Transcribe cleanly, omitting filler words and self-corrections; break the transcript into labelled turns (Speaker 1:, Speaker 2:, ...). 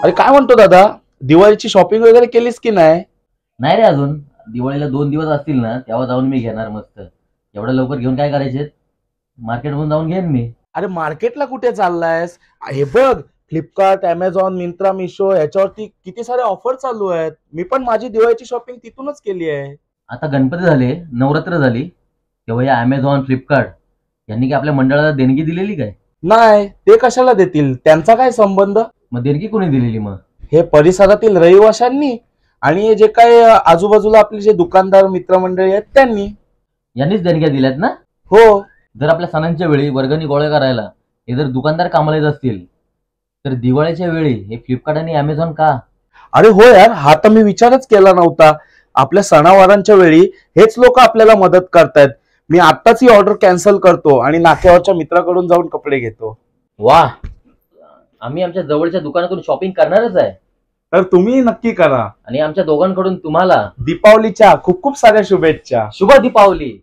Speaker 1: अरे काय म्हणतो दादा, दिवाळीची शॉपिंग वगैरे केलीस की नाही?
Speaker 2: नाही रे, अजून दिवाळीला 2 दिवस असतील ना, तेव्हा जाऊन मी घेणार. मस्त एवढ्या लवकर घेऊन काय करायचे? मार्केटमधून जाऊन घेईन मी.
Speaker 1: अरे मार्केटला कुठे चाललायस? हे बघ, फ्लिपकार्ट, अमेझॉन, मिंत्रा, मिशो याच्यावरती किती सारे ऑफर चालू आहेत. मी पण माझी दिवाळीची शॉपिंग तिथूनच केली आहे.
Speaker 2: आता गणपती झाले, नवरात्र झाली, तेव्हा या अमेझॉन, फ्लिपकार्ट यांनी की आपल्या मंडळाला देणगी दिलेली काय?
Speaker 1: नाही, ते कशाला देतील? त्यांचा काय संबंध?
Speaker 2: मग देणगी कोणी दिलेली मग?
Speaker 1: हे परिसरातील रहिवाशांनी आणि जे काय आजूबाजूला आपले जे दुकानदार मित्रमंडळी आहेत त्यांनी.
Speaker 2: यांनीच देणग्या दिल्यात ना?
Speaker 1: हो.
Speaker 2: जर आपल्या सणांच्या वेळी वर्गणी गोळा करायला हे जर दुकानदार कामाला येत असतील, तर दिवाळीच्या वेळी हे फ्लिपकार्ट आणि अमेझॉन का?
Speaker 1: अरे हो यार, हा तर मी विचारच केला नव्हता. आपल्या सणावारांच्या वेळी हेच लोक आपल्याला मदत करतायत. मी आत्ताच ही ऑर्डर कॅन्सल करतो आणि नाक्यावरच्या मित्राकडून जाऊन कपडे घेतो.
Speaker 2: वा, आम्ही आमच्या जवळच्या दुकानातून शॉपिंग करणारच आहे.
Speaker 1: तर तुम्ही नक्की करा.
Speaker 2: आणि आमच्या दोघांकडून तुम्हाला
Speaker 1: दीपावलीच्या खूप खूप साऱ्या शुभेच्छा.
Speaker 2: शुभ दीपावली.